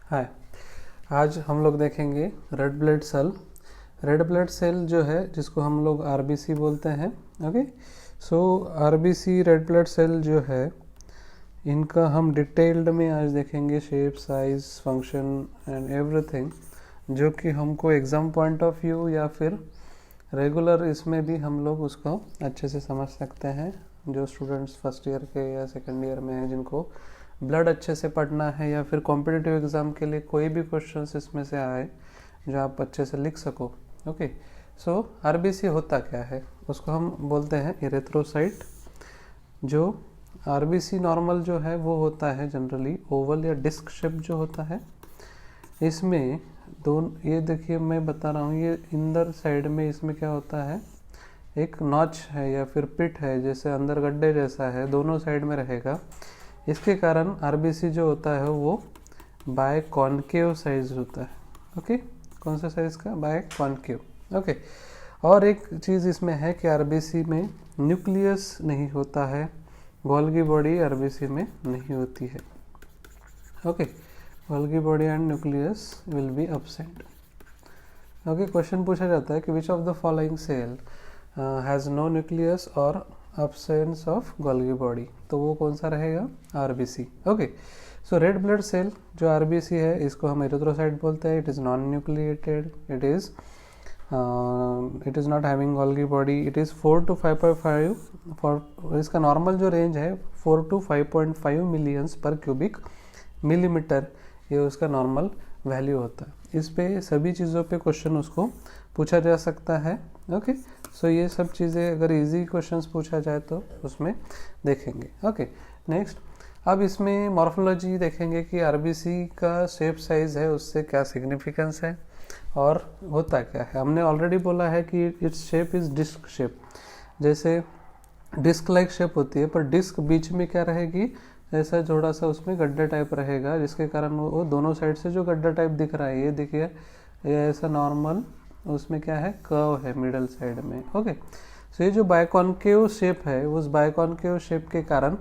हाय। आज हम लोग देखेंगे red blood cell. Red blood cell जो है जिसको हम लोग आरबीसी बोलते हैं। Okay, so RBC red blood cell जो है इनका हम डिटेल्ड में आज देखेंगे, shape, size, function and everything, जो कि हमको एग्ज़ाम पॉइंट ऑफ व्यू या फिर रेगुलर इसमें भी हम लोग उसको अच्छे से समझ सकते हैं। जो स्टूडेंट्स फर्स्ट ईयर के या सेकेंड ईयर में हैं, जिनको ब्लड अच्छे से पढ़ना है या फिर कॉम्पिटिटिव एग्ज़ाम के लिए कोई भी क्वेश्चंस इसमें से आए जो आप अच्छे से लिख सको। ओके, सो आरबीसी होता क्या है, उसको हम बोलते हैं इरेथ्रोसाइट। जो आरबीसी नॉर्मल जो है वो होता है जनरली ओवल या डिस्क शेप जो होता है। इसमें दोनों, ये देखिए मैं बता रहा हूँ, ये इंदर साइड में इसमें क्या होता है, एक नॉच है या फिर पिट है, जैसे अंदर गड्ढे जैसा है, दोनों साइड में रहेगा। इसके कारण आरबीसी जो होता है वो बाय कॉनकेव साइज होता है। ओके, कौन सा साइज का? Bye concave. ओके, और एक चीज़ इसमें है कि आरबीसी में न्यूक्लियस नहीं होता है, गोल्गी बॉडी आरबीसी में नहीं होती है। Okay, Golgi body and nucleus will be absent. Okay, question पूछा जाता है कि which of the following cell has no nucleus और absence ऑफ गोल्गी बॉडी, तो वो कौन सा रहेगा? RBC. Okay, so red blood cell जो आरबीसी है इसको हम एरिथ्रोसाइट बोलते हैं। It is non nucleated, it is not having Golgi body, it is 4 to 5.5 for, इसका नॉर्मल जो रेंज है 4 to 5.5 मिलियंस पर क्यूबिक मिलीमीटर, ये उसका नॉर्मल वैल्यू होता है। इस पे सभी चीज़ों पे क्वेश्चन उसको पूछा जा सकता है। ओके, सो ये सब चीज़ें अगर इजी क्वेश्चंस पूछा जाए तो उसमें देखेंगे। ओके, नेक्स्ट, अब इसमें मॉर्फोलॉजी देखेंगे कि आरबीसी का शेप साइज है, उससे क्या सिग्निफिकेंस है और होता क्या है। हमने ऑलरेडी बोला है कि its shape is disc shape, जैसे डिस्क लाइक शेप होती है, पर डिस्क बीच में क्या रहेगी, ऐसा थोड़ा सा उसमें गड्ढा टाइप रहेगा, जिसके कारण वो दोनों साइड से जो गड्ढा टाइप दिख रहा है, ये देखिए, ये ऐसा नॉर्मल उसमें क्या है, कर्व है मिडल साइड में। ओके, सो ये जो बायकॉन्केव शेप है, उस बायकॉन्केव शेप के कारण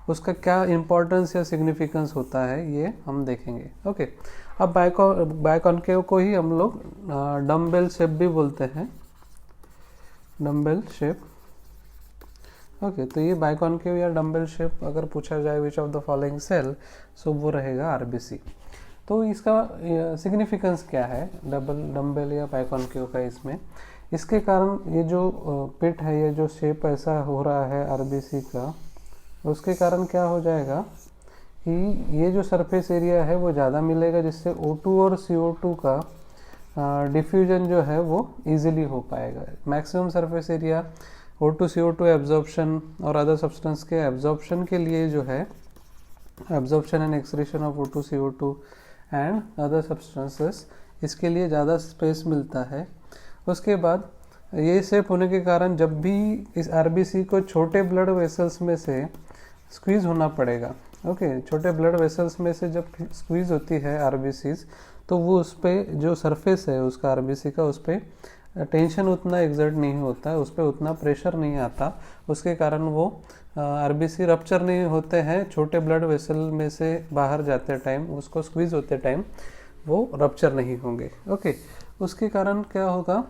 उसका क्या इंपॉर्टेंस या सिग्निफिकेंस होता है ये हम देखेंगे। ओके, अब बायकॉन्केव को ही हम लोग डम्बेल शेप भी बोलते हैं, डम्बेल शेप। ओके, तो ये बायकॉन्केव या डम्बेल शेप अगर पूछा जाए which of the following cell, so वो रहेगा आरबीसी। तो इसका सिग्निफिकेंस क्या है डम्बेल या बायकॉन्केव का इसमें? इसके कारण ये जो पिट है, ये जो शेप ऐसा हो रहा है आरबीसी का, उसके कारण क्या हो जाएगा कि ये जो सरफेस एरिया है वो ज़्यादा मिलेगा, जिससे O2 और CO2 का डिफ्यूजन जो है वो इजीली हो पाएगा। Maximum surface area O2 CO2 absorption और अदर सब्सटेंस के एब्जॉर्प्शन के लिए जो है, absorption and excretion of O2 CO2 and other substances, इसके लिए ज़्यादा स्पेस मिलता है। उसके बाद ये शेप होने के कारण जब भी इस आरबीसी को छोटे ब्लड वेसल्स में से स्क्वीज़ होना पड़ेगा। ओके, छोटे ब्लड वेसल्स में से जब स्क्वीज़ होती है आरबीसीज, तो वो उस पर जो सरफेस है उसका आरबीसी का, उस पर टेंशन उतना एग्जर्ट नहीं होता है, उस पर उतना प्रेशर नहीं आता, उसके कारण वो आरबीसी रप्चर नहीं होते हैं। छोटे ब्लड वेसल में से बाहर जाते टाइम, उसको स्क्वीज होते टाइम वो रप्चर नहीं होंगे। ओके, उसके कारण क्या होगा,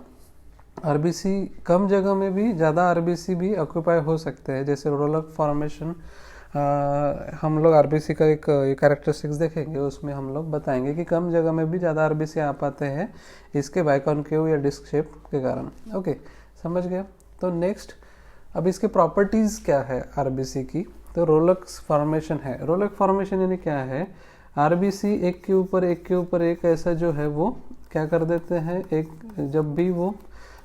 आरबीसी कम जगह में भी ज़्यादा आरबीसी भी ऑक्यूपाई हो सकते हैं। जैसे रोलक फॉर्मेशन, हम लोग आरबीसी का एक कैरेक्टरिस्टिक्स देखेंगे, उसमें हम लोग बताएंगे कि कम जगह में भी ज़्यादा आरबीसी आ पाते हैं इसके बायकॉन्केव या डिस्क शेप के कारण। ओके, समझ गया। तो नेक्स्ट, अब इसके प्रॉपर्टीज़ क्या है आरबीसी की, तो रोलक फॉर्मेशन है। रोलक फॉर्मेशन यानी क्या है, आरबीसी एक के ऊपर एक के ऊपर एक ऐसा जो है वो क्या कर देते हैं, एक जब भी वो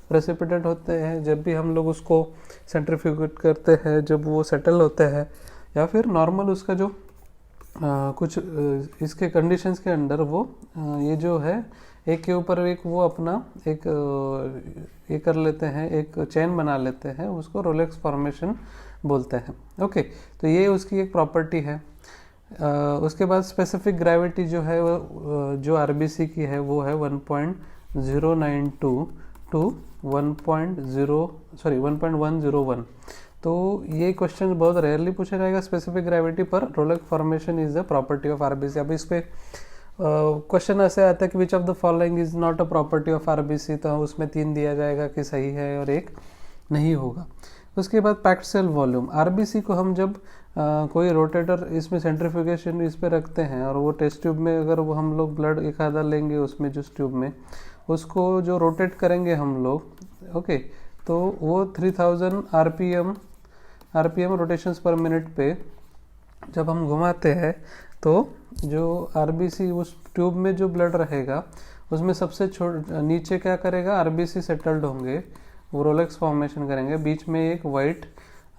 प्रेसिपिटेट होते हैं, जब भी हम लोग उसको सेंट्रीफ्यूगेट करते हैं, जब वो सेटल होते हैं, या फिर नॉर्मल उसका जो कुछ इसके कंडीशंस के अंडर वो ये जो है एक के ऊपर एक वो अपना एक ये कर लेते हैं, एक चेन बना लेते हैं, उसको रोलेक्स फॉर्मेशन बोलते हैं। ओके, तो ये उसकी एक प्रॉपर्टी है। उसके बाद स्पेसिफिक ग्रेविटी जो है वो जो आरबीसी की है वो है 1.092 टू 1.101। तो ये क्वेश्चन बहुत रेयरली पूछा जाएगा स्पेसिफिक ग्रेविटी पर। Rolex formation is the property of RBC. अब इस पे क्वेश्चन ऐसे आता है कि which of the following is not a property of RBC, तो उसमें 3 दिया जाएगा कि सही है और 1 नहीं होगा। उसके बाद पैक्ड सेल वॉल्यूम, आरबीसी को हम जब कोई रोटेटर इसमें सेंट्रीफ्यूगेशन इस पे रखते हैं और वो टेस्ट ट्यूब में अगर वो हम लोग ब्लड एक आधा लेंगे उसमें जिस ट्यूब में, उसको जो रोटेट करेंगे हम लोग, ओके, तो वो 3000 आरपीएम रोटेशंस पर मिनट पे जब हम घुमाते हैं तो जो आरबीसी उस ट्यूब में जो ब्लड रहेगा उसमें सबसे नीचे क्या करेगा, आरबीसी सेटल्ड होंगे, वो रोलेक्स फॉर्मेशन करेंगे, बीच में एक वाइट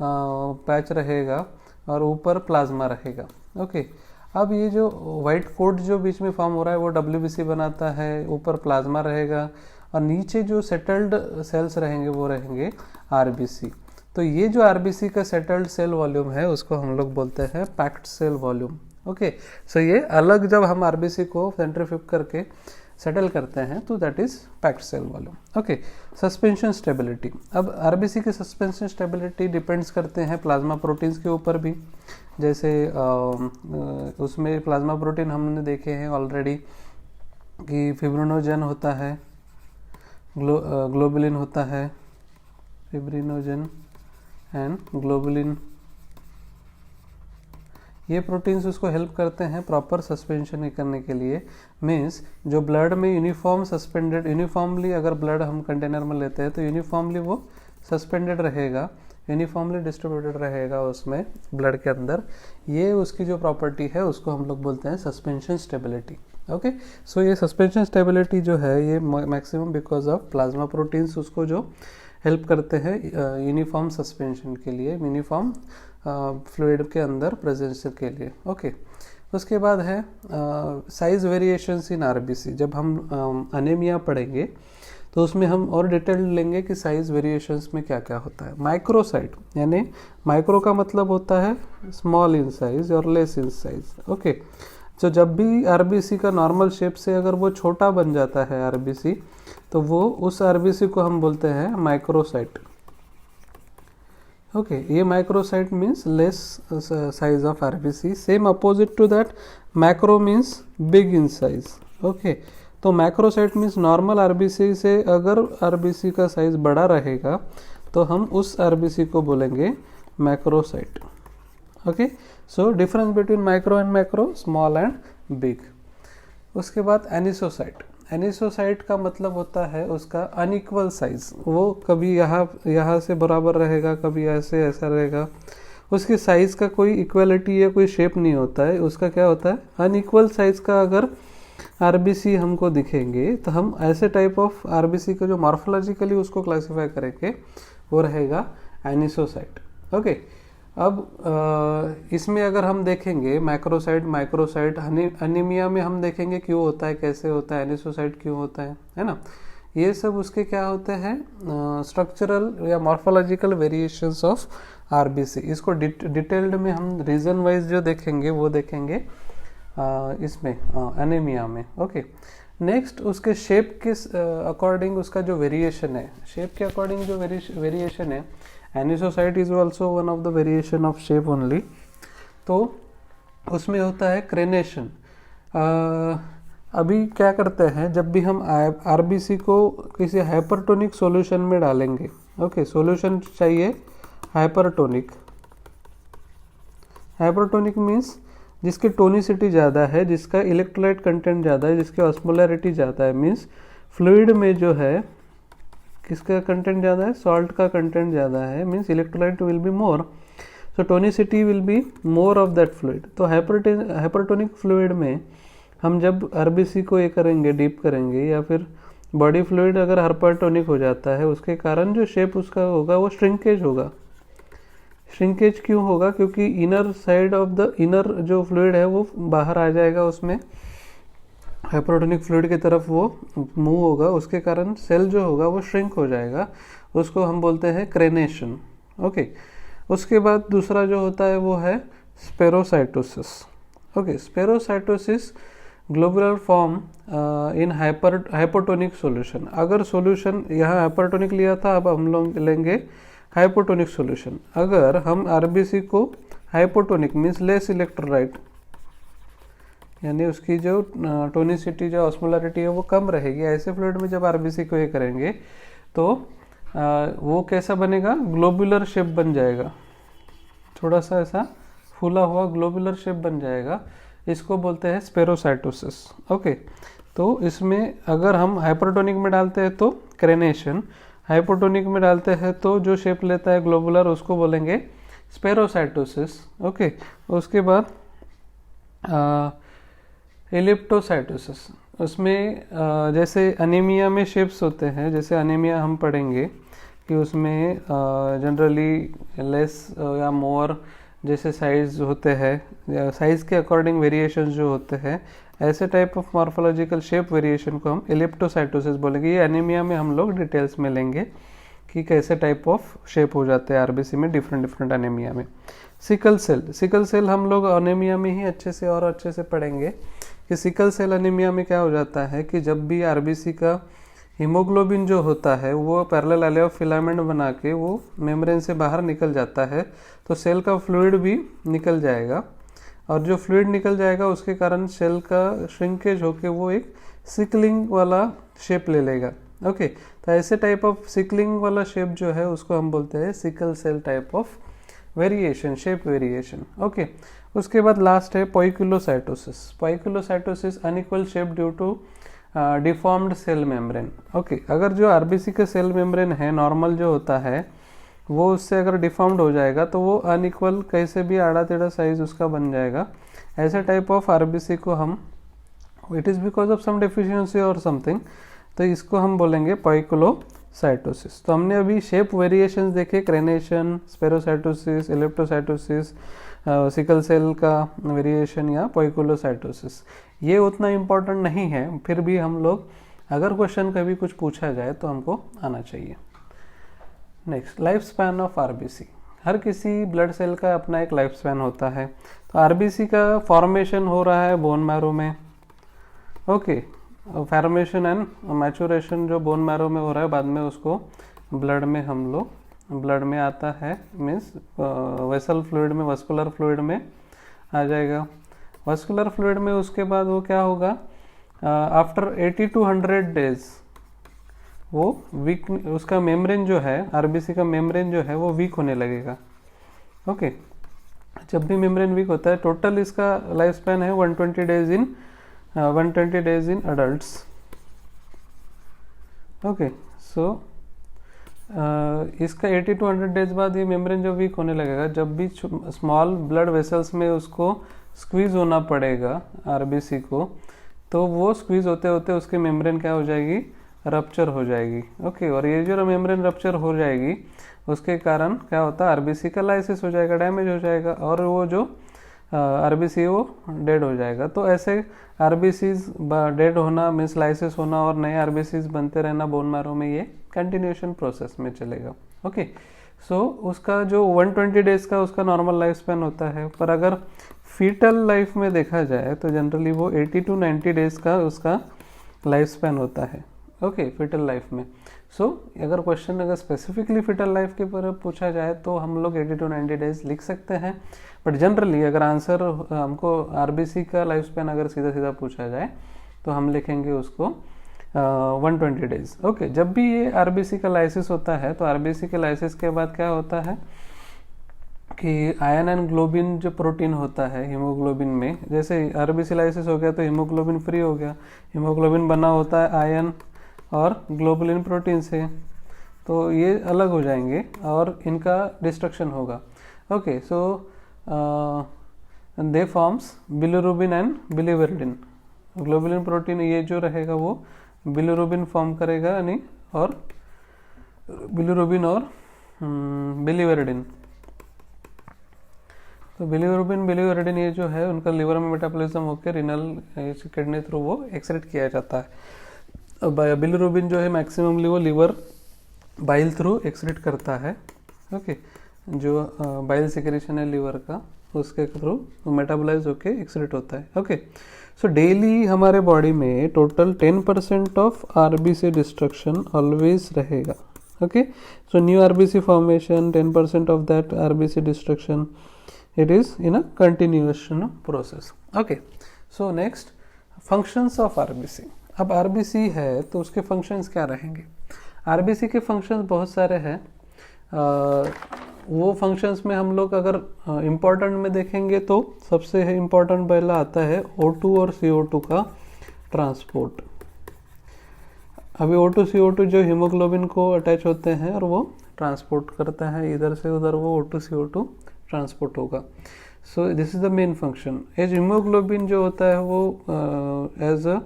पैच रहेगा और ऊपर प्लाज्मा रहेगा। ओके, अब ये जो वाइट कोट जो बीच में फॉर्म हो रहा है वो डब्ल्यूबीसी बनाता है, ऊपर प्लाज्मा रहेगा और नीचे जो सेटल्ड सेल्स रहेंगे वो रहेंगे आरबीसी। तो ये जो आरबीसी का सेटल्ड सेल वॉल्यूम है उसको हम लोग बोलते हैं packed cell volume. Okay, so ये अलग जब हम आरबीसी को सेंट्रीफ्यूग करके सेटल करते हैं तो that is packed cell volume. Okay, suspension stability, अब आरबीसी की सस्पेंशन स्टेबिलिटी डिपेंड्स करते हैं प्लाज्मा प्रोटीन्स के ऊपर भी। जैसे उसमें प्लाज्मा प्रोटीन हमने देखे हैं ऑलरेडी कि फिब्रिनोजन होता है, ग्लोबुलिन होता है, फिब्रिनोजन एंड ग्लोबुलिन, ये प्रोटीन्स उसको हेल्प करते हैं प्रॉपर सस्पेंशन करने के लिए। मीन्स जो ब्लड में यूनिफॉर्म सस्पेंडेड, यूनिफॉर्मली अगर ब्लड हम कंटेनर में लेते हैं तो यूनिफॉर्मली वो सस्पेंडेड रहेगा, यूनिफॉर्मली डिस्ट्रीब्यूटेड रहेगा उसमें ब्लड के अंदर। ये उसकी जो प्रॉपर्टी है उसको हम लोग बोलते हैं सस्पेंशन स्टेबिलिटी। ओके, सो ये सस्पेंशन स्टेबिलिटी जो है ये maximum because of plasma proteins उसको जो हेल्प करते हैं यूनिफॉर्म सस्पेंशन के लिए, यूनिफॉर्म फ्लूइड के अंदर प्रेजेंस के लिए। ओके, उसके बाद है साइज वेरिएशंस इन आरबीसी। जब हम अनेमिया पढ़ेंगे तो उसमें हम और डिटेल लेंगे कि साइज वेरिएशंस में क्या क्या होता है। माइक्रोसाइट, यानी माइक्रो का मतलब होता है स्मॉल इन साइज और लेस इन साइज। ओके, तो जब भी आरबीसी का नॉर्मल शेप से अगर वो छोटा बन जाता है आरबीसी, तो वो उस आरबीसी को हम बोलते हैं माइक्रोसाइट। ओके, ये microcyte means less size of RBC. Same opposite to that macro means big in size. Okay, तो मैक्रोसाइट मीन्स नॉर्मल आरबीसी से अगर आरबीसी का साइज बड़ा रहेगा तो हम उस आरबीसी को बोलेंगे macrocyte. Okay, so difference between micro and macro, small and big. उसके बाद एनिसोसाइट, एनिसोसाइट का मतलब होता है उसका अनइक्वल साइज, वो कभी यहाँ से बराबर रहेगा, कभी ऐसे ऐसा रहेगा, उसकी साइज का कोई इक्वलिटी या कोई शेप नहीं होता है, उसका क्या होता है अनइक्वल साइज का। अगर आरबीसी हमको दिखेंगे तो हम ऐसे टाइप ऑफ आरबीसी को जो मॉर्फोलॉजिकली उसको क्लासिफाई करेंगे वो रहेगा एनिसोसाइट। ओके, अब इसमें अगर हम देखेंगे मैक्रोसाइट, माइक्रोसाइट, अनीमिया में हम देखेंगे क्यों होता है, कैसे होता है, एनिसोसाइट क्यों होता है ना, ये सब उसके क्या होते हैं स्ट्रक्चरल या मॉर्फोलॉजिकल वेरिएशंस ऑफ आरबीसी। इसको डिटेल्ड में हम रीजन वाइज जो देखेंगे वो देखेंगे इसमें एनीमिया में। ओके, नेक्स्ट उसके शेप के अकॉर्डिंग उसका जो वेरिएशन है, शेप के अकॉर्डिंग जो वेरिएशन है, anisocyte is also one of the variation of shape only. तो उसमें होता है क्रेनेशन। अभी क्या करते हैं, जब भी हम आरबीसी को किसी हाइपरटोनिक सॉल्यूशन में डालेंगे, ओके, सॉल्यूशन चाहिए हाइपरटोनिक। हाइपरटोनिक मीन्स जिसकी टोनिसिटी ज़्यादा है, जिसका इलेक्ट्रोलाइट कंटेंट ज़्यादा है, जिसकी ऑस्मोलैरिटी ज़्यादा है, मीन्स फ्लूइड में जो है किसका कंटेंट ज़्यादा है, सॉल्ट का कंटेंट ज़्यादा है, means electrolyte will be more, so tonicity will be more of that fluid. तो हाइपरटोनिक फ्लूइड में हम जब आरबीसी को ये करेंगे, डीप करेंगे, या फिर बॉडी फ्लूइड अगर हाइपरटोनिक हो जाता है, उसके कारण जो शेप उसका होगा वो श्रिंकेज होगा। श्रिंकेज क्यों होगा, क्योंकि inner side of the inner जो फ्लूइड है वो बाहर आ जाएगा, उसमें हाइपरटोनिक फ्लूइड की तरफ वो मूव होगा, उसके कारण सेल जो होगा वो श्रिंक हो जाएगा, उसको हम बोलते हैं क्रेनेशन। ओके, उसके बाद दूसरा जो होता है वो है spherocytosis. Okay, spherocytosis globular form in hypotonic solution. अगर सॉल्यूशन यहाँ हाइपरटोनिक लिया था, अब हम लोग लेंगे हाइपोटोनिक सॉल्यूशन। अगर हम आरबीसी को हाइपोटोनिक मीन्स लेस इलेक्ट्रोलाइट यानी उसकी जो टोनिसिटी जो ऑस्मोलरिटी है वो कम रहेगी। ऐसे फ्लूइड में जब आरबीसी को ये करेंगे तो वो कैसा बनेगा, ग्लोबुलर शेप बन जाएगा, थोड़ा सा ऐसा फूला हुआ ग्लोबुलर शेप बन जाएगा। इसको बोलते हैं स्पेरोसाइटोसिस। ओके, तो इसमें अगर हम हाइपरटोनिक में डालते हैं तो क्रेनेशन, हाइपोटोनिक में डालते हैं तो जो शेप लेता है ग्लोबुलर उसको बोलेंगे स्पेरोसाइटोसिस। ओके, उसके बाद एलिप्टोसाइटोसिस, उसमें जैसे अनीमिया में शेप्स होते हैं, जैसे अनीमिया हम पढ़ेंगे कि उसमें जनरली लेस या मोर जैसे साइज होते हैं, साइज के अकॉर्डिंग वेरिएशंस जो होते हैं, ऐसे type of morphological shape variation को हम एलिप्टोसाइटोसिस बोलेंगे। ये एनीमिया में हम लोग डिटेल्स में लेंगे कि कैसे टाइप ऑफ शेप हो जाते हैं आरबीसी में डिफरेंट एनीमिया में। सिकल सेल हम लोग एनीमिया में ही अच्छे से पढ़ेंगे कि सिकल सेल एनीमिया में क्या हो जाता है कि जब भी आरबीसी का हीमोग्लोबिन जो होता है वो पैरेलल एले ऑफ फिलामेंट बना के वो मेम्ब्रेन से बाहर निकल जाता है, तो सेल का फ्लूइड भी निकल जाएगा, और जो फ्लूइड निकल जाएगा उसके कारण सेल का श्रिंकेज होके वो एक सिकलिंग वाला शेप ले लेगा। ओके, तो ऐसे टाइप ऑफ सिकलिंग वाला शेप जो है उसको हम बोलते हैं sickle cell type of variation, shape variation. Okay, उसके बाद लास्ट है poikilocytosis, unequal shape due to deformed cell membrane. Okay, अगर जो आरबीसी का सेल मेम्ब्रेन है नॉर्मल जो होता है वो उससे अगर डिफॉर्म्ड हो जाएगा तो वो अनइक्वल कैसे भी आड़ा टेढ़ा साइज उसका बन जाएगा। ऐसे टाइप ऑफ आरबीसी को हम, it is because of some deficiency और समथिंग, तो इसको हम बोलेंगे पोइकुलोसाइटोसिस। तो हमने अभी शेप वेरिएशंस देखे, क्रेनेशन, स्पेरोसाइटोसिस, एलिप्टोसाइटोसिस, सिकल सेल का वेरिएशन या पोइकुलोसाइटोसिस। ये उतना इम्पोर्टेंट नहीं है, फिर भी हम लोग अगर क्वेश्चन कभी कुछ पूछा जाए तो हमको आना चाहिए। Next, life span of RBC. हर किसी ब्लड सेल का अपना एक लाइफ स्पैन होता है। तो आरबीसी का फॉर्मेशन हो रहा है बोन मैरो में। ओके, फॉर्मेशन एंड मैचुरेशन जो बोन मैरो में हो रहा है, बाद में उसको ब्लड में हम लोग ब्लड में आता है, मीन्स वेसल फ्लूइड में, वस्कुलर फ्लूइड में आ जाएगा। वस्कुलर फ्लूइड में उसके बाद वो क्या होगा, आफ्टर 80 to 100 डेज वो वीक, उसका मेम्ब्रेन जो है, आरबीसी का मेम्ब्रेन जो है वो वीक होने लगेगा। ओके, जब भी मेम्ब्रेन वीक होता है, टोटल इसका लाइफ स्पैन है 120 डेज इन अडल्ट्स। ओके, सो इसका 80 to 100 डेज बाद ये मेम्ब्रेन जो वीक होने लगेगा, जब भी स्मॉल ब्लड वेसल्स में उसको स्क्वीज होना पड़ेगा आरबीसी को, तो वो स्क्वीज होते होते उसके मेम्ब्रेन क्या हो जाएगी, रप्चर हो जाएगी। ओके, और ये जो मेम्ब्रेन रप्चर हो जाएगी उसके कारण क्या होता है, आरबीसी का लाइसिस हो जाएगा, डैमेज हो जाएगा, और वो जो आरबीसी वो डेड हो जाएगा। तो ऐसे आरबीसीज डेड होना मीन्स लाइसिस होना और नए आरबीसीज बनते रहना बोन मैरो में, ये कंटिन्यूएशन प्रोसेस में चलेगा। ओके, सो उसका जो 120 डेज का उसका नॉर्मल लाइफ स्पैन होता है, पर अगर फीटल लाइफ में देखा जाए तो जनरली वो 80 to 90 डेज का उसका लाइफ स्पैन होता है। ओके, फीटल लाइफ में। सो अगर क्वेश्चन अगर स्पेसिफिकली फीटल लाइफ के पर पूछा जाए तो हम लोग 80 to 90 डेज लिख सकते हैं, बट जनरली अगर आंसर हमको आरबीसी का लाइफ स्पैन अगर सीधा सीधा पूछा जाए तो हम लिखेंगे उसको 120 डेज। ओके, जब भी ये आरबीसी का लाइसिस होता है तो आरबीसी के लाइसिस के बाद क्या होता है कि आयन एंड ग्लोबिन जो प्रोटीन होता है हीमोग्लोबिन में, जैसे आरबीसी लाइसिस हो गया तो हीमोग्लोबिन फ्री हो गया, हीमोग्लोबिन बना होता है आयन और ग्लोबुलिन प्रोटीन से, तो ये अलग हो जाएंगे और इनका डिस्ट्रक्शन होगा। Okay, so they forms bilirubin and बिलिवर्डिन। Globulin protein ये जो रहेगा वो बिलिरुबिन फॉर्म करेगा, यानी और बिलिरुबिन और बिलिवर्डिन। तो बिलिरुबिन बिलिवर्डिन ये जो है उनका लिवर में मेटाबॉलिज्म होकर रिनल किडनी थ्रू वो एक्सक्रीट किया जाता है। बिलिरुबिन जो है मैक्सिममली वो लिवर बाइल थ्रू एक्सक्रीट करता है। ओके, जो बाइल सिक्रेशन है लिवर का उसके थ्रू मेटाबोलाइज होके एक्सक्रीट होता है। ओके, सो डेली हमारे बॉडी में total 10% of RBC destruction always रहेगा। Okay, so new RBC formation 10% of that RBC destruction, it is in a continuation process. Okay, so next functions of RBC. अब RBC है तो उसके functions क्या रहेंगे? RBC के फंक्शंस बहुत सारे हैं। वो फंक्शंस में हम लोग अगर इम्पोर्टेंट में देखेंगे तो सबसे इम्पोर्टेंट पहला आता है O2 और CO2 का ट्रांसपोर्ट। अभी O2 CO2 जो हीमोग्लोबिन को अटैच होते हैं और वो ट्रांसपोर्ट करता है इधर से उधर, वो O2 CO2 ट्रांसपोर्ट होगा। So this is the main function. As haemoglobin जो होता है वो एज अ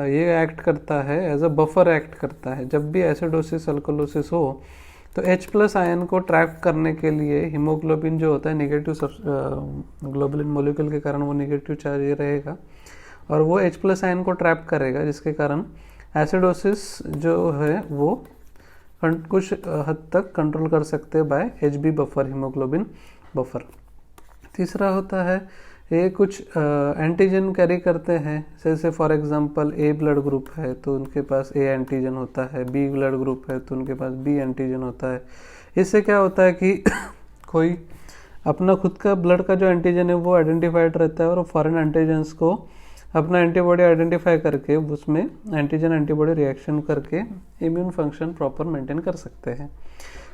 ये एक्ट करता है, एज अ बफर एक्ट करता है। जब भी एसिडोसिस अल्कोलोसिस हो तो H+ आयन को ट्रैप करने के लिए हीमोग्लोबिन जो होता है नेगेटिव ग्लोबुलिन मॉलिक्यूल के कारण वो नेगेटिव चार्ज रहेगा और वो H+ आयन को ट्रैप करेगा, जिसके कारण एसिडोसिस जो है वो कुछ हद तक कंट्रोल कर सकते हैं by HB buffer, haemoglobin buffer. तीसरा होता है ये कुछ एंटीजन कैरी करते हैं, जैसे for example A blood group है तो उनके पास A एंटीजन होता है, B ब्लड ग्रुप है तो उनके पास B एंटीजन होता है। इससे क्या होता है कि कोई अपना खुद का ब्लड का जो एंटीजन है वो आइडेंटिफाइड रहता है और फॉरेन एंटीजन्स को अपना एंटीबॉडी आइडेंटिफाई करके उसमें एंटीजन एंटीबॉडी रिएक्शन करके इम्यून फंक्शन प्रॉपर मेंटेन कर सकते हैं।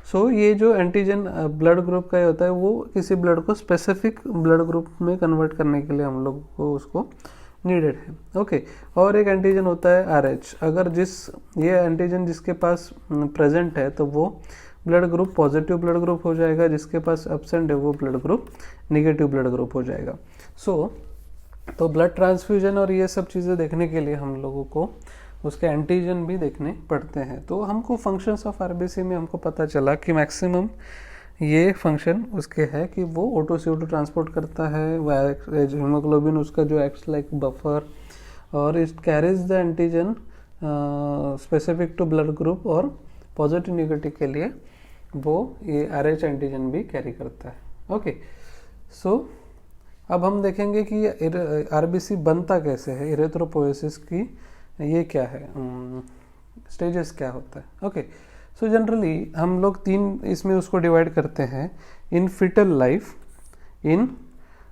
सो ये जो एंटीजन ब्लड ग्रुप का होता है वो किसी ब्लड को स्पेसिफिक ब्लड ग्रुप में कन्वर्ट करने के लिए हम लोग को उसको नीडेड है। ओके, और एक एंटीजन होता है RH। अगर ये एंटीजन जिसके पास प्रेजेंट है तो वो blood group positive blood group हो जाएगा, जिसके पास एब्सेंट है वो blood group negative blood group हो जाएगा। तो ब्लड ट्रांसफ्यूजन और ये सब चीज़ें देखने के लिए हम लोगों को उसके एंटीजन भी देखने पड़ते हैं। तो हमको फंक्शंस ऑफ आरबीसी में हमको पता चला कि मैक्सिमम ये फंक्शन उसके है कि वो O2 CO2 ट्रांसपोर्ट करता है, हीमोग्लोबिन उसका जो एक्ट्स लाइक बफर और it carries the antigen specific to blood group, और पॉजिटिव नेगेटिव के लिए वो ये RH एंटीजन भी कैरी करता है। ओके, सो अब हम देखेंगे कि आरबीसी बनता कैसे है, इरेथ्रोपोएसिस की ये क्या है, स्टेजेस क्या होता है। ओके, सो जनरली हम लोग 3 इसमें उसको डिवाइड करते हैं, इन फिटल लाइफ, इन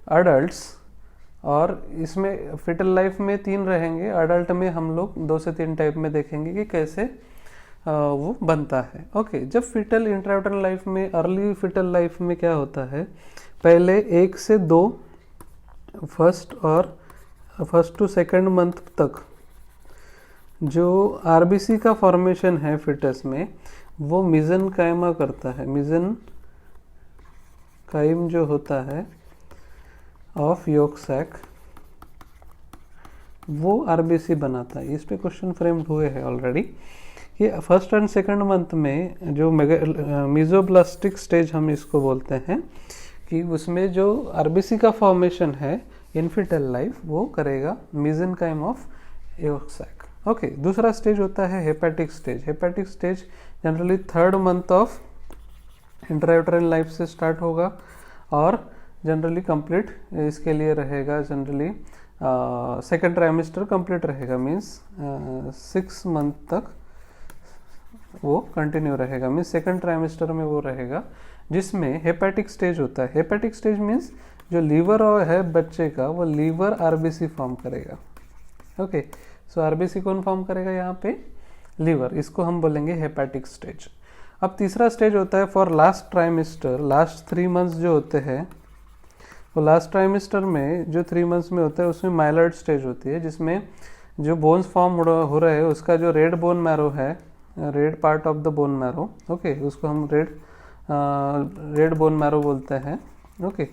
अडल्ट्स, और इसमें फिटल लाइफ में 3 रहेंगे, अडल्ट में हम लोग 2 से 3 टाइप में देखेंगे कि कैसे वो बनता है। ओके, जब फिटल इंट्रायूटरल लाइफ में, अर्ली फिटल लाइफ में क्या होता है, पहले 1 से 2 फर्स्ट टू सेकंड मंथ तक जो आरबीसी का फॉर्मेशन है फिटस में वो मिज़ेनकाइमा करता है। मिज़ेनकाइम जो होता है ऑफ यॉर्क सैक वो आरबीसी बनाता है। इस पे क्वेश्चन फ्रेम्ड हुए हैं ऑलरेडी कि फर्स्ट एंड सेकंड मंथ में जो मीजोब्लास्टिक स्टेज हम इसको बोलते हैं कि उसमें जो आरबीसी का फॉर्मेशन है इन फिटल लाइफ वो करेगा mesenchyme of yolk sac. Okay, दूसरा स्टेज होता है hepatic stage. Hepatic stage generally 3rd month of intrauterine life से स्टार्ट होगा और जनरली कंप्लीट इसके लिए रहेगा, जनरली 2nd ट्राइमेस्टर कंप्लीट रहेगा, मीन्स 6 मंथ तक वो कंटिन्यू रहेगा, मीन्स 2nd ट्राइमेस्टर में वो रहेगा, जिसमें हेपेटिक स्टेज होता है। हेपेटिक स्टेज मीन्स जो लीवर है बच्चे का वो लीवर आरबीसी फॉर्म करेगा। ओके, सो आरबीसी कौन फॉर्म करेगा यहाँ पे, लीवर, इसको हम बोलेंगे हेपेटिक स्टेज। अब तीसरा स्टेज होता है for last trimester, last 3 months जो होते हैं वो लास्ट ट्राइमेस्टर में जो 3 मंथ्स में होता है उसमें माइलॉइड स्टेज होती है, जिसमें जो बोन्स फॉर्म हो रहे हैं उसका जो रेड बोन मैरो है, red part of the bone marrow, okay, उसको हम रेड बोन मैरो बोलते हैं। Okay,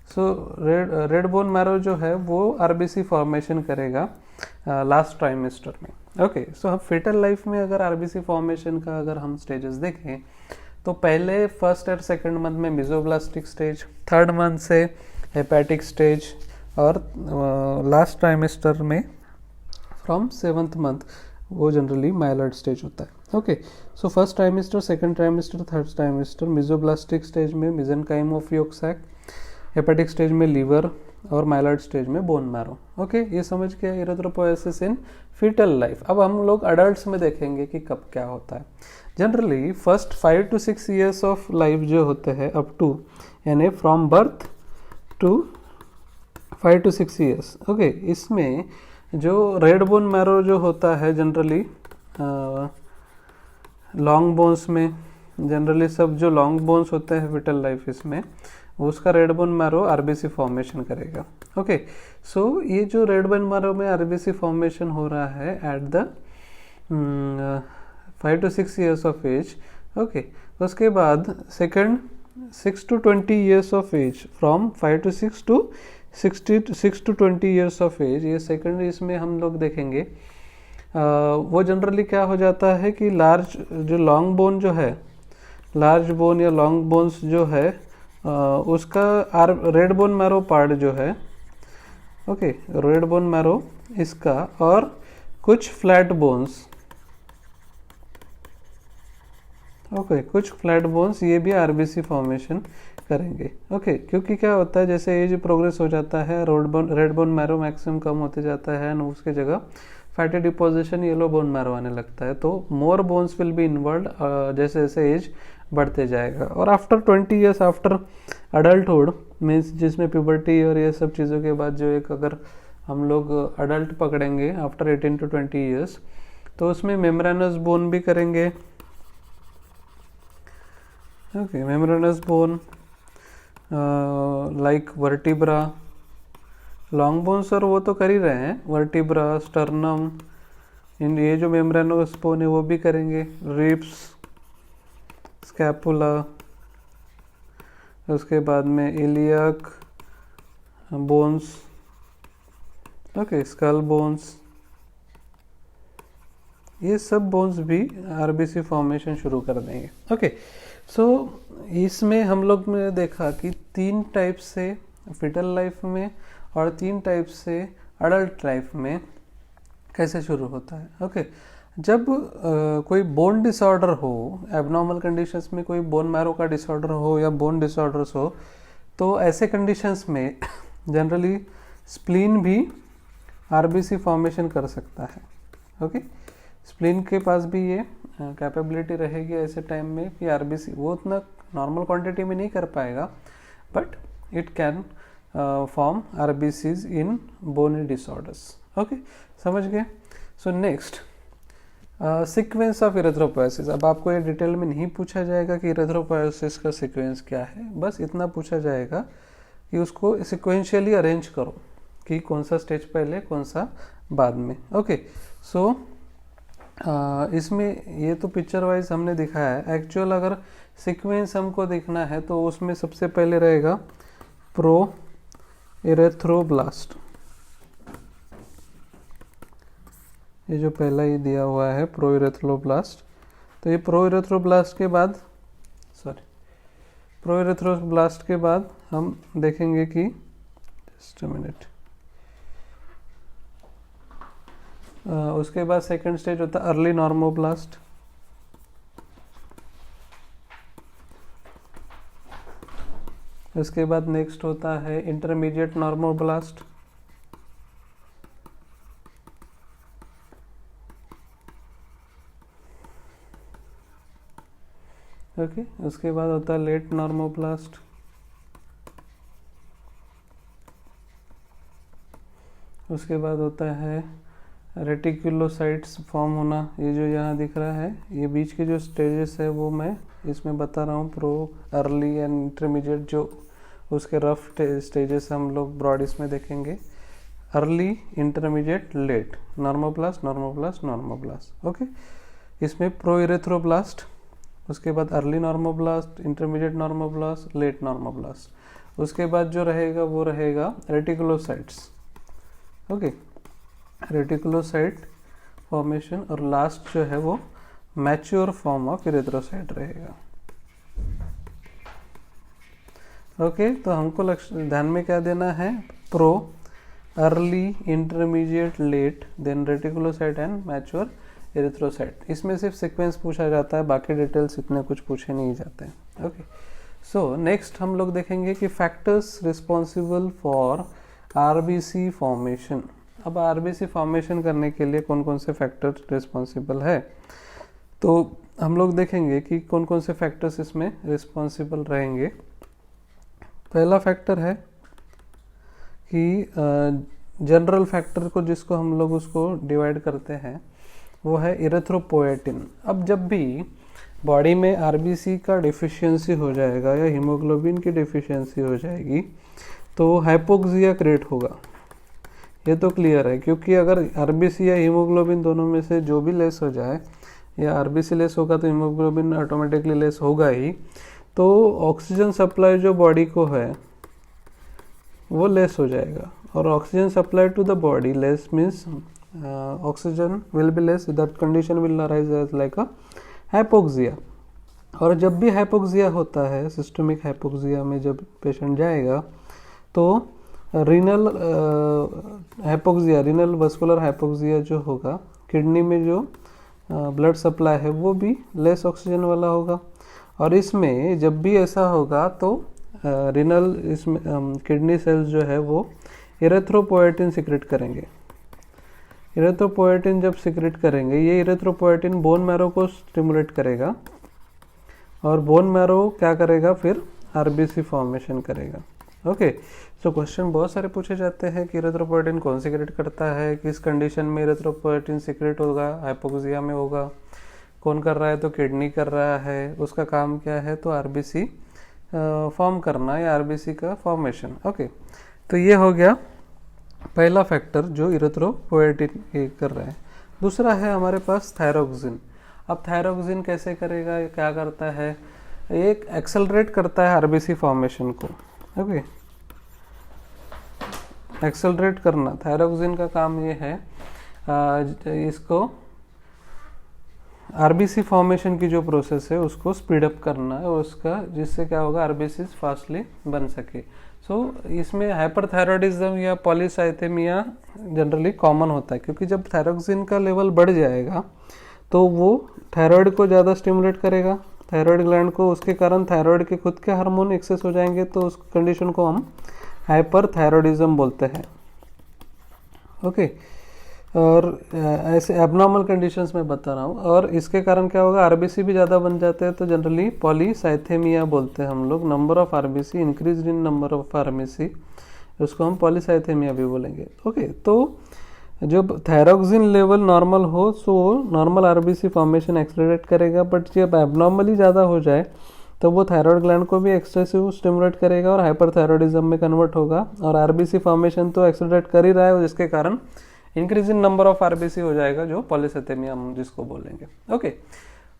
so red bone marrow जो है वो आरबीसी फॉर्मेशन करेगा लास्ट ट्राइमेस्टर में। ओके, सो अब फिटल लाइफ में अगर आरबीसी फॉर्मेशन का अगर हम स्टेजेस देखें तो पहले फर्स्ट और सेकंड मंथ में मिज़ोब्लास्टिक स्टेज, 3rd मंथ से हेपेटिक स्टेज, और लास्ट ट्राइमेस्टर में फ्रॉम 7th मंथ वो जनरली माइलॉइड स्टेज होता है। Okay, so first trimester, 2nd trimester, 3rd trimester mesoblastic stage में mesenchyme of yolk sac, hepatic stage में liver और myeloid stage में बोन मैरो। ओके, ये समझ के इरेथ्रोपोएसिस इन फीटल लाइफ। अब हम लोग अडल्ट्स में देखेंगे कि कब क्या होता है। Generally first 5 to 6 years of life जो होते हैं अप टू, यानी from birth to 5 to 6 years. Okay, इसमें जो रेड बोन मैरो जो होता है जनरली लॉन्ग बोन्स में, जनरली सब जो लॉन्ग बोन्स होते हैं विटल लाइफ इसमें, उसका red bone marrow RBC formation करेगा। ओके, सो ये जो रेड बोन मैरो में आरबीसी फॉर्मेशन हो रहा है at the 5 to 6 years of age. Okay, उसके बाद second 6 to 20 years of age, from 5 to 6 to 6 to 20 years of age, ये सेकंड इसमें हम लोग देखेंगे। वो जनरली क्या हो जाता है कि लार्ज जो लॉन्ग बोन जो है, लार्ज बोन या लॉन्ग बोन्स जो है उसका रेड बोन मैरो पार्ट जो है, ओके, रेड बोन मैरो इसका, और कुछ फ्लैट बोन्स, ओके, कुछ फ्लैट बोन्स ये भी आरबीसी फॉर्मेशन करेंगे। ओके, क्योंकि क्या होता है जैसे एज प्रोग्रेस हो जाता है रेड बोन मैरो मैक्सिमम कम होते जाता है एंड उसके जगह fatty deposition yellow bone marrow आने लगता है, तो मोर बोन्स विल बी इन्वॉल्व जैसे जैसे एज बढ़ते जाएगा। और after 20 years after adulthood means जिसमें प्यूबर्टी और ये सब चीज़ों के बाद जो एक अगर हम लोग अडल्ट पकड़ेंगे आफ्टर 18 to 20 ईयर्स, तो उसमें मेम्ब्रेनस बोन भी करेंगे। Okay, membranes bone like vertebra, long bones और वो तो कर ही रहे हैं, वर्टिब्रा, स्टर्नम, इन ये जो मेम्ब्रेनस बोन है वो भी करेंगे, रिब्स, स्कैपुला, उसके बाद में iliac bones, okay, skull bones, ये सब बोन्स भी आरबीसी फॉर्मेशन शुरू कर देंगे। ओके, सो इसमें हम लोग ने देखा कि 3 टाइप से फिटल लाइफ में और 3 टाइप से अडल्ट लाइफ में कैसे शुरू होता है। ओके, जब कोई बोन डिसऑर्डर हो, एबनॉर्मल कंडीशंस में कोई बोन मैरो का डिसऑर्डर हो या बोन डिसऑर्डर्स हो, तो ऐसे कंडीशंस में जनरली स्प्लीन भी आरबीसी फॉर्मेशन कर सकता है। ओके, स्प्लीन के पास भी ये कैपेबिलिटी रहेगी ऐसे टाइम में कि आरबीसी वो उतना नॉर्मल क्वांटिटी में नहीं कर पाएगा, but it can form RBCs in bony disorders. Okay, समझ गए। So next sequence of erythropoiesis. अब आपको ये डिटेल में नहीं पूछा जाएगा कि इरेथ्रोपोएसिस का सीक्वेंस क्या है, बस इतना पूछा जाएगा कि उसको सिक्वेंशियली अरेंज करो कि कौन सा स्टेज पहले कौन सा बाद में। ओके, सो इसमें ये तो पिक्चर वाइज हमने दिखाया है, एक्चुअल अगर सीक्वेंस हमको देखना है तो उसमें सबसे पहले रहेगा प्रो इरेथ्रोब्लास्ट, ये जो पहला ही दिया हुआ है प्रो इरेथ्रोब्लास्ट। तो ये प्रो इरेथ्रोब्लास्ट के बाद हम देखेंगे कि जस्ट अ मिनट, उसके बाद सेकंड स्टेज होता है अर्ली नॉर्मोब्लास्ट, उसके बाद नेक्स्ट होता है इंटरमीडिएट नॉर्मोब्लास्ट, ओके, उसके बाद होता है लेट नॉर्मोब्लास्ट, उसके बाद होता है रेटिकुलोसाइट्स फॉर्म होना, ये जो यहाँ दिख रहा है, ये बीच के जो स्टेजेस है वो मैं इसमें बता रहा हूँ, प्रो अर्ली एंड इंटरमीडिएट, जो उसके रफ स्टेजेस हम लोग ब्रॉड इसमें देखेंगे, early, intermediate, late, normoblast, normoblast, normoblast. Okay, इसमें प्रो इरेथ्रोब्लास्ट, उसके बाद early normoblast, intermediate normoblast, late normoblast, उसके बाद जो रहेगा वो रहेगा रेटिकुलोसाइट्स। ओके, रेटिकुलोसाइट फॉर्मेशन, और लास्ट जो है वो मैच्योर फॉर्म ऑफ इरेथ्रोसाइट रहेगा। ओके, तो हमको ध्यान में क्या देना है, pro, early, intermediate, late, then reticulocyte and mature erythrocyte. इसमें सिर्फ सीक्वेंस पूछा जाता है, बाकी डिटेल्स इतने कुछ पूछे नहीं जाते हैं। ओके, सो नेक्स्ट हम लोग देखेंगे कि factors responsible for RBC formation. अब आरबीसी फॉर्मेशन करने के लिए कौन कौन से फैक्टर रिस्पॉन्सिबल है, तो हम लोग देखेंगे कि कौन कौन से फैक्टर्स इसमें रिस्पॉन्सिबल रहेंगे। पहला फैक्टर है कि जनरल फैक्टर को जिसको हम लोग उसको डिवाइड करते हैं वो है इरेथ्रोपोएटिन। अब जब भी बॉडी में आरबीसी का डिफिशियंसी हो जाएगा या हीमोग्लोबिन की डिफिशियंसी हो जाएगी तो हाइपोक्सिया क्रिएट होगा, ये तो क्लियर है। क्योंकि अगर आरबीसी या हीमोग्लोबिन दोनों में से जो भी लेस हो जाए, या आरबीसी लेस होगा तो हीमोग्लोबिन ऑटोमेटिकली लेस होगा ही, तो ऑक्सीजन सप्लाई जो बॉडी को है वो लेस हो जाएगा। और oxygen supply to the body less means oxygen will be less, that condition will arise as like a hypoxia. और जब भी हाइपोक्सिया होता है, सिस्टमिक हाइपोक्सिया में जब पेशेंट जाएगा तो renal hypoxia, renal vascular hypoxia जो होगा, किडनी में जो ब्लड सप्लाई है वो भी लेस ऑक्सीजन वाला होगा। और इसमें जब भी ऐसा होगा तो रीनल इसमें किडनी सेल्स जो है वो इरेथ्रोपोएटिन सिक्रेट करेंगे। इरेथ्रोपोएटिन जब सिक्रेट करेंगे, ये इरेथ्रोपोएटिन बोन मैरो को स्टिमुलेट करेगा और बोन मैरो क्या करेगा, फिर आरबीसी फॉर्मेशन करेगा। ओके, सो क्वेश्चन बहुत सारे पूछे जाते हैं कि इरेथ्रोपोएटिन कौन सिक्रेट करता है, किस कंडीशन में इरेथ्रोपोएटिन सिक्रेट होगा, हाइपोक्सिया में होगा, कौन कर रहा है, तो किडनी कर रहा है, उसका काम क्या है, तो आरबीसी फॉर्म करना या आरबीसी का फॉर्मेशन। ओके, तो ये हो गया पहला फैक्टर जो इरेथ्रोपोएटिन कर रहा है। दूसरा है हमारे पास थायरोक्सिन। अब थायरोक्सिन कैसे करेगा, क्या करता है, एक एक्सेलरेट करता है आरबीसी फॉर्मेशन को। ओके, एक्सेलरेट करना, थायरोक्सिन का काम ये है इसको आरबीसी फॉर्मेशन की जो प्रोसेस है उसको स्पीड अप करना है, उसका जिससे क्या होगा, आरबीसी फास्टली बन सके। सो इसमें हाइपरथायरॉयडिज्म या पॉलीसाइथेमिया जनरली कॉमन होता है, क्योंकि जब थायरोक्सिन का लेवल बढ़ जाएगा तो वो थायराइड को ज़्यादा स्टिमुलेट करेगा, थायराइड ग्लैंड को, उसके कारण थायराइड के खुद के हार्मोन एक्सेस हो जाएंगे, तो उस कंडीशन को हम हाइपरथायरॉयडिज्म बोलते हैं। ओके, और ऐसे एबनॉर्मल कंडीशंस में बता रहा हूँ। और इसके कारण क्या होगा, आरबीसी भी ज़्यादा बन जाते हैं, तो जनरली पॉलीसाइथेमिया बोलते हैं हम लोग। Number of RBC, increase in number of RBC, उसको हम पॉलीसाइथेमिया भी बोलेंगे। ओके, तो जब थायरोक्सिन लेवल नॉर्मल हो so normal RBC formation accelerate करेगा, बट जब एबनॉर्मली ज़्यादा हो जाए तो वो थायराइड ग्लैंड को भी एक्सेसिव स्टिमुलेट करेगा और हाइपरथायरॉयडिज्म में कन्वर्ट होगा। और आरबीसी फॉर्मेशन तो एक्सेलरेट कर ही रहा है, जिसके कारण increase in number of RBC हो जाएगा, जो पॉलीसाइथेमिया हम जिसको बोलेंगे। ओके,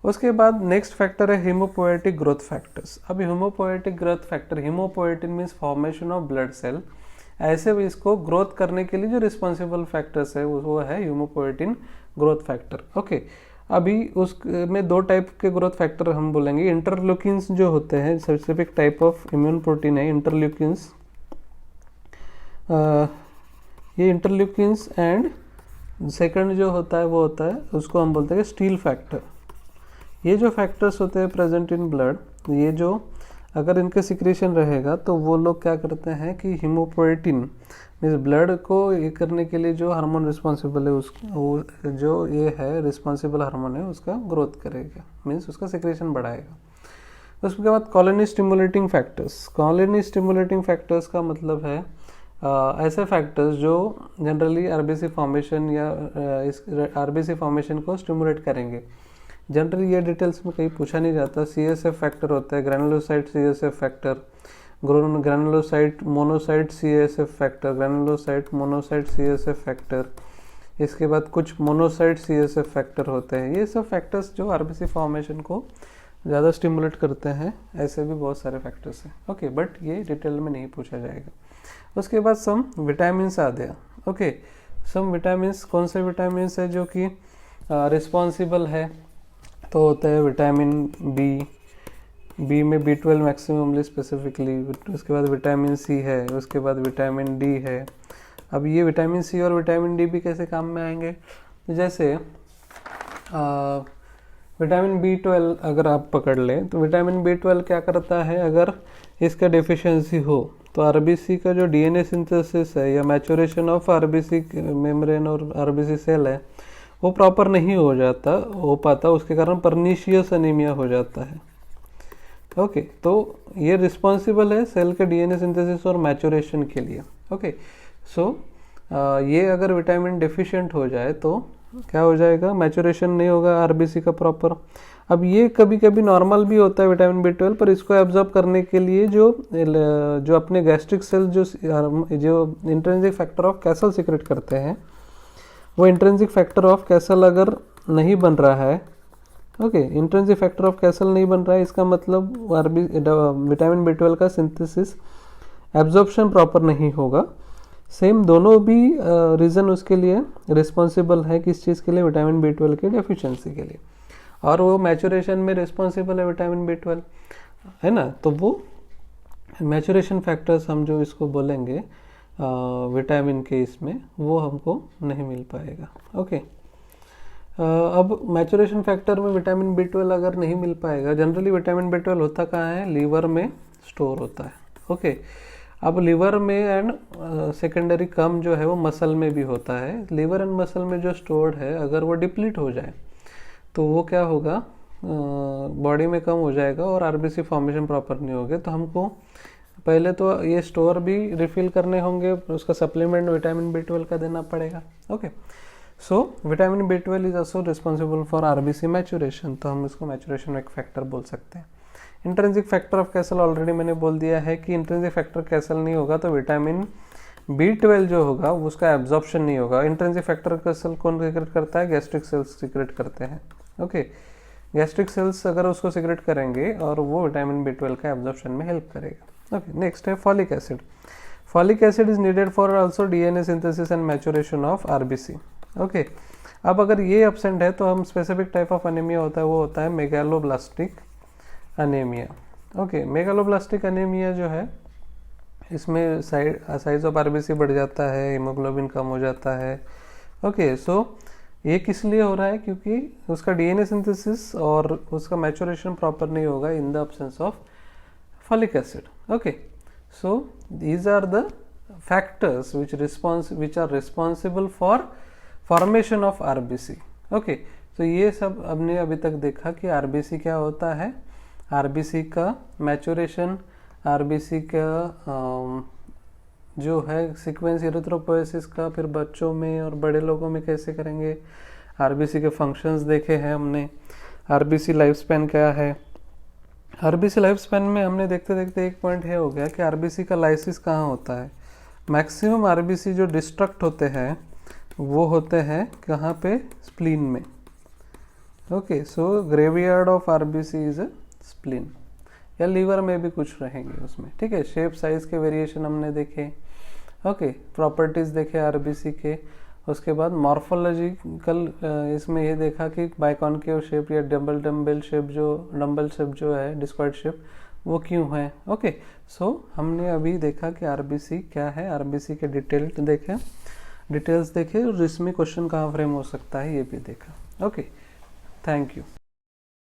उसके बाद नेक्स्ट फैक्टर है हीमोपोएटिक ग्रोथ फैक्टर्स। अब hemopoietic growth factor, hemopoietin means formation of blood cell, ऐसे भी इसको ग्रोथ करने के लिए जो रिस्पॉन्सिबल फैक्टर्स है वो है हीमोपोएटिन ग्रोथ फैक्टर। ओके, अभी उसमें दो टाइप के ग्रोथ फैक्टर हम बोलेंगे। इंटरल्यूकिन्स जो होते हैं, specific type of immune protein है इंटरल्यूकिन्स, ये इंटरल्यूकिन्स। एंड सेकंड जो होता है वो होता है, उसको हम बोलते हैं स्टील फैक्टर। ये जो फैक्टर्स होते हैं प्रेजेंट इन ब्लड, ये जो अगर इनके सिक्रेशन रहेगा तो वो लोग क्या करते हैं कि हीमोपोएटिन मीन्स ब्लड को ये करने के लिए जो हार्मोन रिस्पॉन्सिबल है वो जो ये है रिस्पॉन्सिबल हार्मोन है उसका ग्रोथ करेगा, मीन्स उसका सिक्रेशन बढ़ाएगा। उसके बाद colony stimulating factors. Colony stimulating factors का मतलब है ऐसे फैक्टर्स जो जनरली आरबीसी फॉर्मेशन या इस आरबीसी फॉर्मेशन को स्टिमुलेट करेंगे। जनरली ये डिटेल्स में कहीं पूछा नहीं जाता। सीएसएफ फैक्टर होता है, granulocyte CSF factor, granulocyte monocyte CSF factor, granulocyte monocyte CSF factor, इसके बाद कुछ मोनोसाइट सीएसएफ फैक्टर होते हैं। ये सब फैक्टर्स जो आरबीसी फॉर्मेशन को ज़्यादा स्टिमुलेट करते हैं। ऐसे भी बहुत सारे फैक्टर्स हैं। ओके, बट ये डिटेल में नहीं पूछा जाएगा। उसके बाद सम विटामिन्स आ गया। ओके, सम विटामिन्स, कौन से विटामिन्स है जो कि रिस्पॉन्सिबल है, तो होता है विटामिन बी में B12 मैक्सिममली स्पेसिफिकली। उसके बाद विटामिन सी है, उसके बाद विटामिन डी है। अब ये विटामिन सी और विटामिन डी भी कैसे काम में आएंगे, जैसे विटामिन B12 अगर आप पकड़ लें तो विटामिन B12 क्या करता है, अगर इसका डिफिशियंसी हो तो आरबीसी का जो डीएनए सिंथेसिस है या मैचुरेशन ऑफ आरबीसी मेम्ब्रेन और आरबीसी सेल है वो प्रॉपर नहीं हो पाता, उसके कारण परनीशियस एनीमिया हो जाता है। ओके, तो ये रिस्पॉन्सिबल है सेल के डीएनए सिंथेसिस और मैचुरेशन के लिए। ओके, सो ये अगर विटामिन डिफिशिएंट हो जाए तो क्या हो जाएगा, मैचुरेशन नहीं होगा आरबीसी का प्रॉपर। अब ये कभी कभी नॉर्मल भी होता है विटामिन B12, पर इसको एब्जॉर्ब करने के लिए जो अपने गैस्ट्रिक सेल जो intrinsic factor of castle secret करते हैं, वो इंट्रिंसिक फैक्टर ऑफ कैसल अगर नहीं बन रहा है, okay, intrinsic factor of castle नहीं बन रहा है, इसका मतलब विटामिन B12 का सिंथेसिस एब्जॉर्प्शन प्रॉपर नहीं होगा। सेम दोनों भी रीज़न उसके लिए रिस्पॉन्सिबल है, किस चीज़ के लिए, विटामिन B12 के डेफिशिएंसी के लिए, और वो मैचुरेशन में रिस्पॉन्सिबल है विटामिन B12, है ना। तो वो मैचुरेशन फैक्टर्स हम जो इसको बोलेंगे विटामिन के इसमें, वो हमको नहीं मिल पाएगा। ओके, अब मैचुरेशन फैक्टर में विटामिन B12 अगर नहीं मिल पाएगा, जनरली विटामिन B12 होता कहाँ है, लीवर में स्टोर होता है। ओके, अब लीवर में एंड सेकेंडरी कम जो है वो मसल में भी होता है। लीवर एंड मसल में जो स्टोर्ड है, अगर वो डिप्लीट हो जाए तो वो क्या होगा, बॉडी में कम हो जाएगा और आरबीसी फॉर्मेशन प्रॉपर नहीं होगा। तो हमको पहले तो ये स्टोर भी रिफिल करने होंगे, उसका सप्लीमेंट विटामिन B12 का देना पड़ेगा। Okay, so vitamin B12 is also responsible for RBC maturation, तो हम इसको मैचुरेशन एक फैक्टर बोल सकते हैं। Intrinsic factor of castle already मैंने बोल दिया है कि इंट्रिंसिक फैक्टर कैसल नहीं होगा तो विटामिन B12 जो होगा उसका एब्जॉर्प्शन नहीं होगा। इंट्रिंसिक फैक्टर कैसल कौन सीक्रेट करता है, गैस्ट्रिक सेल्स सीक्रेट करते हैं। ओके, गैस्ट्रिक सेल्स अगर उसको सीक्रेट करेंगे और वो विटामिन B12 का एब्जॉर्प्शन में हेल्प करेगा। ओके, नेक्स्ट है folic acid. Folic acid is needed for also DNA synthesis and maturation of RBC. Okay, अब अगर ये एब्सेंट है तो हम स्पेसिफिक टाइप ऑफ एनीमिया होता है, वो होता है megaloblastic anaemia. Okay, megaloblastic anaemia जो है, इसमें साइज ऑफ आरबीसी बढ़ जाता है, हीमोग्लोबिन कम हो जाता है। ओके, सो ये किस लिए हो रहा है, क्योंकि उसका DNA सिंथेसिस और उसका मैचुरेशन प्रॉपर नहीं होगा in the absence of folic acid. Okay, so these are the factors which are responsible for formation of RBC. Okay, तो ये सब हमने अभी तक देखा कि आरबीसी क्या होता है, आरबीसी का मैचुरेशन, आरबीसी का जो है सीक्वेंस इरिथ्रोपोएसिस का, फिर बच्चों में और बड़े लोगों में कैसे करेंगे, आरबीसी के फंक्शंस देखे हैं हमने, आरबीसी लाइफ स्पैन क्या है। आरबीसी लाइफ स्पैन में हमने देखते देखते एक पॉइंट है हो गया कि आरबीसी का लाइसिस कहाँ होता है। मैक्सिमम आरबीसी जो डिस्ट्रक्ट होते हैं वो होते हैं कहाँ पे, स्प्लीन में। Okay, so graveyard of RBC is spleen, या लीवर में भी कुछ रहेंगे उसमें। ठीक है, शेप साइज के वेरिएशन हमने देखे। ओके, प्रॉपर्टीज देखे आरबीसी के। उसके बाद मॉर्फोलॉजिकल इसमें ये देखा कि बाइकॉनकेव शेप या डम्बल शेप जो है, डिस्क्वायड शेप, वो क्यों है। ओके, सो हमने अभी देखा कि आरबीसी क्या है, आरबीसी के डिटेल्स देखे और इसमें क्वेश्चन कहाँ फ्रेम हो सकता है ये भी देखा। Okay, thank you.